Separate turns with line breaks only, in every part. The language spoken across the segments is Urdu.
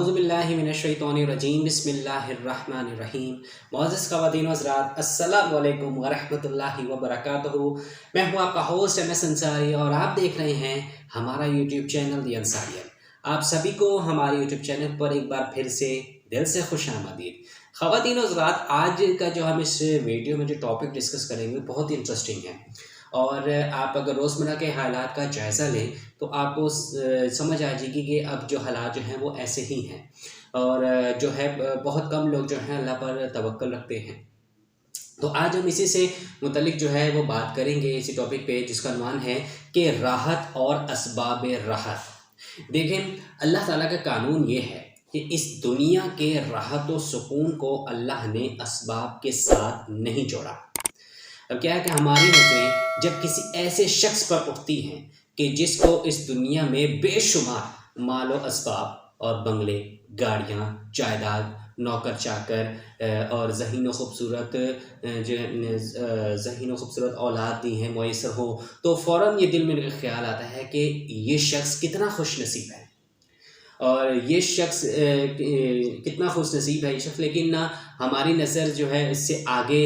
اعوذ باللہ من الشیطان الرجیم بسم اللہ الرحمن الرحیم۔ معزز خواتین و حضرات، السلام علیکم ورحمۃ اللہ وبرکاتہ۔ میں ہوں آپ کا ہوسٹ MS انصاری اور آپ دیکھ رہے ہیں ہمارا یوٹیوب چینل دی انصاریت۔ آپ سبھی کو ہمارے یوٹیوب چینل پر ایک بار پھر سے دل سے خوش آمدید۔ خواتین و حضرات، آج کا جو ہم اس ویڈیو میں جو ٹاپک ڈسکس کریں گے بہت ہی انٹرسٹنگ ہے، اور آپ اگر روزمرہ کے حالات کا جائزہ لیں تو آپ کو سمجھ آ جائے گی کہ اب جو حالات جو ہیں وہ ایسے ہی ہیں، اور جو ہے بہت کم لوگ جو ہیں اللہ پر توکل رکھتے ہیں۔ تو آج ہم اسی سے متعلق جو ہے وہ بات کریں گے، اسی ٹاپک پہ، جس کا عنوان ہے کہ راحت اور اسباب راحت۔ دیکھیں، اللہ تعالیٰ کا قانون یہ ہے کہ اس دنیا کے راحت و سکون کو اللہ نے اسباب کے ساتھ نہیں جوڑا۔ اب کیا ہے کہ ہماری نظریں جب کسی ایسے شخص پر اٹھتی ہیں کہ جس کو اس دنیا میں بے شمار مال و اسباب اور بنگلے، گاڑیاں، جائیداد، نوکر چاکر اور ذہین و خوبصورت اولاد دی ہیں میسر ہو، تو فوراً یہ دل میں خیال آتا ہے کہ یہ شخص کتنا خوش نصیب ہے، اور یہ شخص کتنا خوش نصیب ہے یہ شخص۔ لیکن نہ ہماری نظر جو ہے اس سے آگے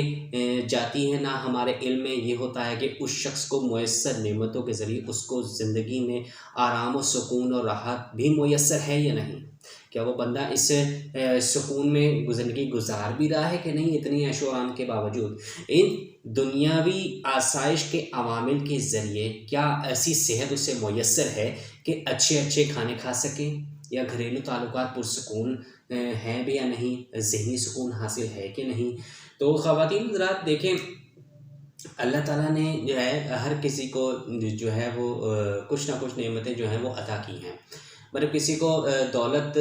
جاتی ہے، نہ ہمارے علم میں یہ ہوتا ہے کہ اس شخص کو میسر نعمتوں کے ذریعے اس کو زندگی میں آرام و سکون اور راحت بھی میسر ہے یا نہیں۔ کیا وہ بندہ اس سکون میں زندگی گزار بھی رہا ہے کہ نہیں، اتنی عیش و آرام کے باوجود۔ ان دنیاوی آسائش کے عوامل کے ذریعے کیا ایسی صحت اسے میسر ہے کہ اچھے کھانے کھا سکیں، یا گھریلو تعلقات پرسکون ہیں بھی یا نہیں، ذہنی سکون حاصل ہے کہ نہیں۔ تو خواتین حضرات دیکھیں، اللہ تعالیٰ نے جو ہے ہر کسی کو جو ہے وہ کچھ نہ کچھ نعمتیں جو ہیں وہ عطا کی ہیں۔ مطلب کسی کو دولت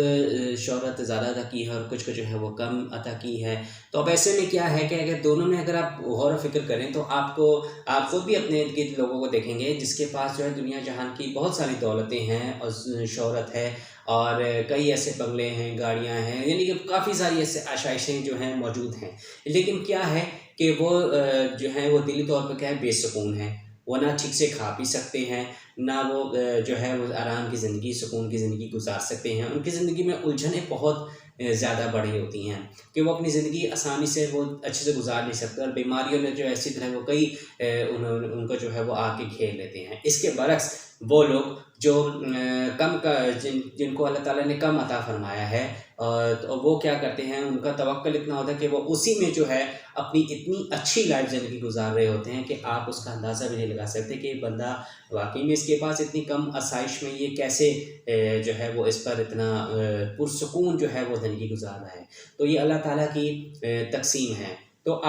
شہرت زیادہ عطا کی ہے اور کچھ کو جو ہے وہ کم عطا کی ہے۔ تو اب ایسے میں کیا ہے کہ اگر دونوں میں اگر آپ غور و فکر کریں تو آپ خود بھی اپنے ارد گرد لوگوں کو دیکھیں گے جس کے پاس جو ہے دنیا جہان کی بہت ساری دولتیں ہیں اور شہرت ہے، اور کئی ایسے بنگلے ہیں، گاڑیاں ہیں، یعنی کہ کافی ساری ایسے آشائشیں جو ہیں موجود ہیں، لیکن کیا ہے کہ وہ جو ہے وہ دلی طور پر کیا ہے، بے سکون ہے۔ وہ نہ ٹھیک سے کھا پی سکتے ہیں، نہ وہ جو ہے وہ آرام کی زندگی، سکون کی زندگی گزار سکتے ہیں۔ ان کی زندگی میں الجھنیں بہت زیادہ بڑھی ہوتی ہیں کہ وہ اپنی زندگی آسانی سے وہ اچھے سے گزار نہیں سکتے، اور بیماریوں نے جو ایسی طرح وہ کئی ان کو جو ہے وہ آ کے گھیر لیتے ہیں۔ اس کے برعکس وہ لوگ جو جن کو اللہ تعالیٰ نے کم عطا فرمایا ہے، اور وہ کیا کرتے ہیں، ان کا توکل اتنا ہوتا ہے کہ وہ اسی میں جو ہے اپنی اتنی اچھی لائف زندگی گزار رہے ہوتے ہیں کہ آپ اس کا اندازہ بھی نہیں لگا سکتے کہ یہ بندہ واقعی میں اس کے پاس اتنی کم آسائش میں یہ کیسے جو ہے وہ اس پر اتنا پرسکون جو ہے وہ زندگی گزار رہا ہے۔ تو یہ اللہ تعالیٰ کی تقسیم ہے۔ تو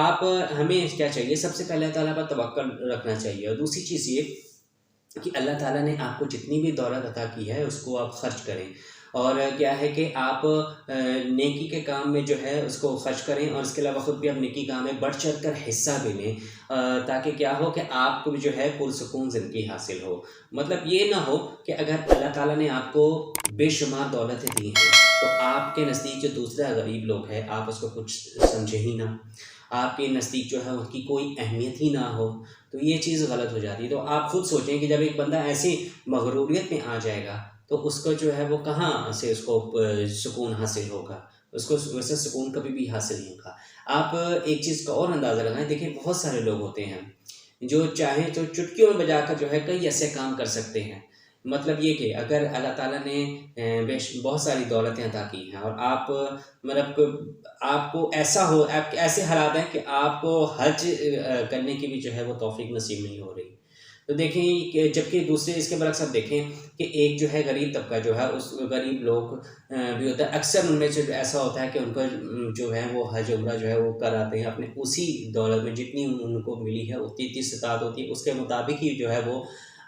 ہمیں کیا چاہیے، سب سے پہلے اللہ تعالیٰ پر توکل رکھنا چاہیے، اور دوسری چیز یہ کہ اللہ تعالیٰ نے آپ کو جتنی بھی دولت عطا کی ہے اس کو آپ خرچ کریں، اور کیا ہے کہ آپ نیکی کے کام میں جو ہے اس کو خرچ کریں، اور اس کے علاوہ خود بھی آپ نیکی کام میں بڑھ چڑھ کر حصہ بھی لیں، تاکہ کیا ہو کہ آپ کو بھی جو ہے پرسکون زندگی حاصل ہو۔ مطلب یہ نہ ہو کہ اگر اللہ تعالیٰ نے آپ کو بے شمار دولتیں دی ہیں تو آپ کے نزدیک جو دوسرا غریب لوگ ہے آپ اس کو کچھ سمجھے ہی نہ، آپ کے نزدیک جو ہے اس کی کوئی اہمیت ہی نہ ہو، تو یہ چیز غلط ہو جاتی ہے۔ تو آپ خود سوچیں کہ جب ایک بندہ ایسی مغروریت میں آ جائے گا تو اس کو جو ہے وہ کہاں سے اس کو سکون حاصل ہوگا، اس کو ویسے سکون کبھی بھی حاصل نہیں ہوگا۔ آپ ایک چیز کا اور اندازہ لگائیں، دیکھیں بہت سارے لوگ ہوتے ہیں جو چاہیں تو چٹکیوں میں بجا کر جو ہے کئی ایسے کام کر سکتے ہیں۔ مطلب یہ کہ اگر اللہ تعالیٰ نے بہت ساری دولتیں عطا کی ہیں، اور آپ کو ایسا ہو، آپ کے ایسے حالات ہیں کہ آپ کو حج کرنے کی بھی جو ہے وہ توفیق نصیب نہیں ہو رہی، تو دیکھیں کہ جبکہ دوسرے اس کے برعکس آپ دیکھیں کہ ایک جو ہے غریب طبقہ جو ہے، اس غریب لوگ بھی ہوتا ہے، اکثر ان میں سے ایسا ہوتا ہے کہ ان کا جو ہے وہ حج عمرہ جو ہے وہ کر آتے ہیں اپنے اسی دولت میں، جتنی ان کو ملی ہے اتنی استطاعت ہوتی ہے اس کے مطابق ہی جو ہے وہ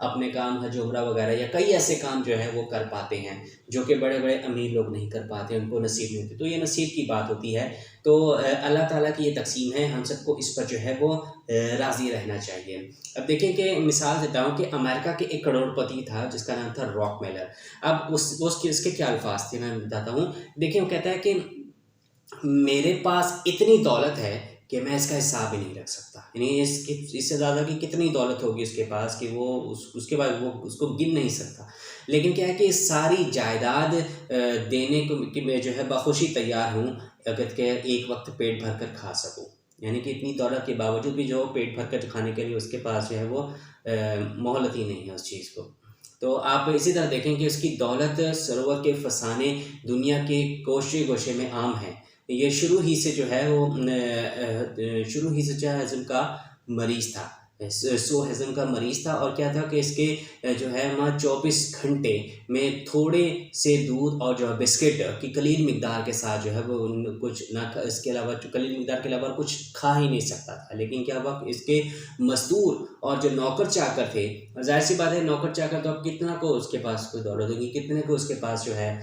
اپنے کام حج عمرہ وغیرہ یا کئی ایسے کام جو ہے وہ کر پاتے ہیں جو کہ بڑے بڑے امیر لوگ نہیں کر پاتے، ان کو نصیب نہیں ہوتی۔ تو یہ نصیب کی بات ہوتی ہے۔ تو اللہ تعالیٰ کی یہ تقسیم ہے، ہم سب کو اس پر جو ہے وہ راضی رہنا چاہیے۔ اب دیکھیں کہ مثال دیتا ہوں کہ امریکہ کے ایک کروڑ پتی تھا جس کا نام تھا راک میلر۔ اب اس کے کیا الفاظ تھے میں بتاتا ہوں۔ دیکھیں وہ کہتا ہے کہ میرے پاس اتنی دولت ہے کہ میں اس کا حساب ہی نہیں رکھ سکتا، یعنی اس سے زیادہ کی کتنی دولت ہوگی اس کے پاس کہ وہ اس کے بعد وہ اس کو گن نہیں سکتا۔ لیکن کیا ہے کہ ساری جائیداد دینے کو کہ میں جو ہے بخوشی تیار ہوں اگر کہ ایک وقت پیٹ بھر کر کھا سکوں، یعنی کہ اتنی دولت کے باوجود بھی جو پیٹ بھر کر کھانے کے لیے اس کے پاس جو ہے وہ مہلت ہی نہیں ہے اس چیز کو۔ تو آپ اسی طرح دیکھیں کہ اس کی دولت سرور کے فسانے دنیا کے گوشے گوشے میں عام ہیں۔ یہ شروع ہی سے جو ہے وہ شروع ہی سے جو ہضم کا مریض تھا، سو ہضم کا مریض تھا، اور کیا تھا کہ اس کے جو ہے 24 گھنٹے میں تھوڑے سے دودھ اور جو ہے بسکٹ کی قلیل مقدار کے ساتھ جو ہے وہ کچھ نہ اس کے علاوہ قلیل مقدار کے علاوہ کچھ کھا ہی نہیں سکتا تھا۔ لیکن کیا ہوا کہ اس کے مزدور اور جو نوکر چاکر تھے، ظاہر سی بات ہے نوکر چاکر تو اب کتنا کو اس کے پاس کوئی دولت ہوگی، کتنے کو اس کے پاس جو ہے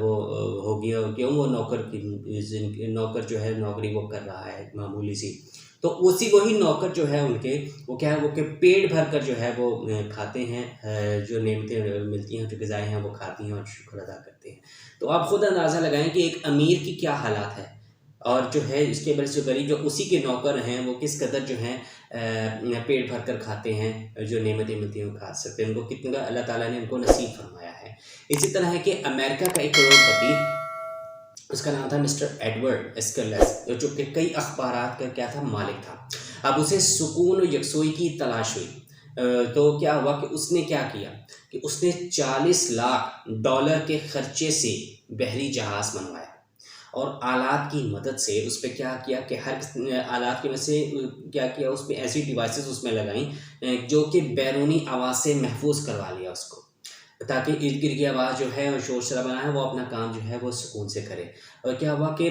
وہ ہوگی، اور کیوں وہ نوکر جو ہے نوکری وہ کر رہا ہے معمولی سی، تو وہی نوکر جو ہے ان کے وہ کیا ہے وہ کہ پیٹ بھر کر جو ہے وہ کھاتے ہیں، جو نعمتیں ملتی ہیں جو غذائیں ہیں وہ کھاتی ہیں اور شکر ادا کرتے ہیں۔ تو آپ خود اندازہ لگائیں کہ ایک امیر کی کیا حالات ہے، اور جو ہے اس کے برس جو غریب جو اسی کے نوکر ہیں وہ کس قدر جو ہیں پیٹ بھر کر کھاتے ہیں، جو نعمتیں ملتی ہیں وہ کھا سکتے ہیں، ان کو کتنا اللہ تعالیٰ نے ان کو نصیب فرمایا ہے۔ اسی طرح ہے کہ امریکہ کا ایک کروڑ پتی، اس کا نام تھا مسٹر ایڈورڈ اسکرلس، جو کہ کئی اخبارات کا کیا تھا مالک تھا۔ اب اسے سکون و یکسوئی کی تلاش ہوئی، تو کیا ہوا کہ اس نے کیا کیا کہ اس نے $40 لاکھ کے خرچے سے بحری جہاز بنوایا، اور آلات کی مدد سے اس پہ کیا کیا کہ ہر آلات کی مدد سے کیا کیا اس پہ ایسی ڈیوائسز اس میں لگائیں جو کہ بیرونی آواز سے محفوظ کروا لیا اس کو، تاکہ ارد گرد کی آواز جو ہے اور شور شرابہ ہے وہ اپنا کام جو ہے وہ سکون سے کرے۔ اور کیا ہوا کہ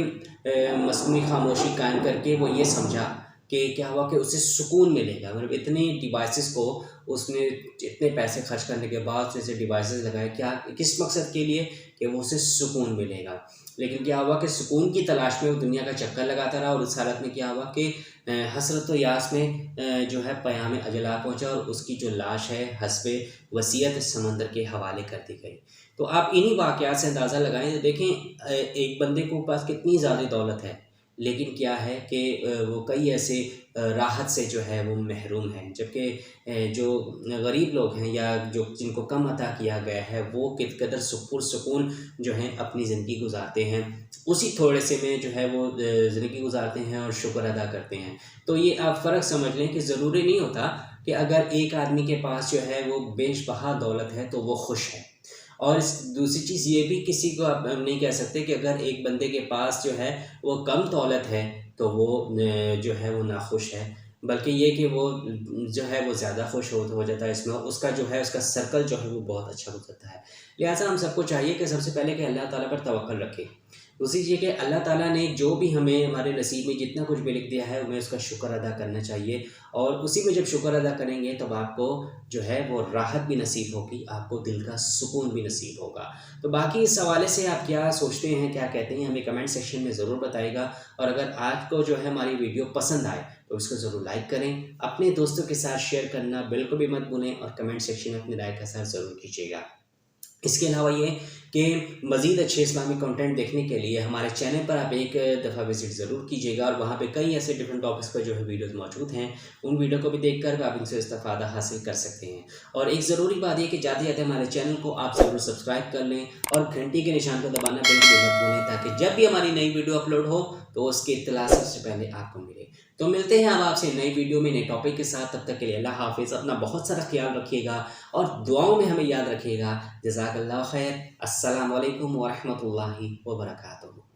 مصنوعی خاموشی قائم کر کے وہ یہ سمجھا کہ کیا ہوا کہ اسے سکون ملے گا، مطلب اتنی ڈیوائسز کو اس نے اتنے پیسے خرچ کرنے کے بعد اسے ڈیوائسز لگائے، کیا کس مقصد کے لیے کہ وہ اسے سکون ملے گا۔ لیکن کیا ہوا کہ سکون کی تلاش میں وہ دنیا کا چکر لگاتا رہا، اور اس حالت میں کیا ہوا کہ حسرت و یاس میں جو ہے پیام اجل آ پہنچا، اور اس کی جو لاش ہے حسب وصیت سمندر کے حوالے کر دی گئی۔ تو آپ انہی واقعات سے اندازہ لگائیں، دیکھیں ایک بندے کو پاس کتنی زیادہ دولت ہے، لیکن کیا ہے کہ وہ کئی ایسے راحت سے جو ہے وہ محروم ہیں، جبکہ جو غریب لوگ ہیں یا جو جن کو کم عطا کیا گیا ہے وہ کس قدر پرسکون جو ہیں اپنی زندگی گزارتے ہیں، اسی تھوڑے سے میں جو ہے وہ زندگی گزارتے ہیں اور شکر ادا کرتے ہیں۔ تو یہ آپ فرق سمجھ لیں کہ ضروری نہیں ہوتا کہ اگر ایک آدمی کے پاس جو ہے وہ بیش بہا دولت ہے تو وہ خوش ہے، اور دوسری چیز یہ بھی کسی کو آپ نہیں کہہ سکتے کہ اگر ایک بندے کے پاس جو ہے وہ کم دولت ہے تو وہ جو ہے وہ ناخوش ہے، بلکہ یہ کہ وہ جو ہے وہ زیادہ خوش ہو جاتا ہے، اس میں اس کا جو ہے اس کا سرکل جو ہے وہ بہت اچھا گزرتا ہے۔ لہٰذا ہم سب کو چاہیے کہ سب سے پہلے کہ اللہ تعالیٰ پر توکل رکھے، دوسری چیز کہ اللہ تعالیٰ نے جو بھی ہمیں ہمارے نصیب میں جتنا کچھ بھی لکھ دیا ہے ہمیں اس کا شکر ادا کرنا چاہیے، اور اسی میں جب شکر ادا کریں گے تب آپ کو جو ہے وہ راحت بھی نصیب ہوگی، آپ کو دل کا سکون بھی نصیب ہوگا۔ تو باقی اس حوالے سے آپ کیا سوچتے ہیں، کیا کہتے ہیں، ہمیں کمنٹ سیکشن میں ضرور بتائے گا، اور اگر آج کو جو ہے ہماری ویڈیو پسند آئے تو اس کو ضرور لائک کریں، اپنے دوستوں کے ساتھ شیئر کرنا بالکل بھی مت بھولیں، اور کمنٹ سیکشن میں اپنی رائے کا اظہار ضرور کیجیے گا۔ اس کے علاوہ یہ کہ مزید اچھے اسلامی کنٹینٹ دیکھنے کے لیے ہمارے چینل پر آپ ایک دفعہ وزٹ ضرور کیجیے گا، اور وہاں پہ کئی ایسے ڈفرینٹ ٹاپکس پر جو ہے ویڈیوز موجود ہیں، ان ویڈیو کو بھی دیکھ کر آپ ان سے استفادہ حاصل کر سکتے ہیں۔ اور ایک ضروری بات یہ کہ جاتے جاتے ہمارے چینل کو آپ ضرور سبسکرائب کر لیں، اور گھنٹی کے نشان کو دبانا بالکل مت بھولیں، تاکہ جب بھی ہماری نئی ویڈیو اپلوڈ ہو تو اس کی اطلاع سب سے پہلے آپ کو ملے۔ تو ملتے ہیں اب آپ سے نئی ویڈیو میں نئے ٹاپک کے ساتھ، تب تک کے لیے اللہ حافظ، اپنا بہت سارا خیال رکھیے گا، اور دعاؤں میں ہمیں یاد رکھیے گا۔ جزاک اللہ خیر۔ السلام علیکم ورحمۃ اللہ وبرکاتہ۔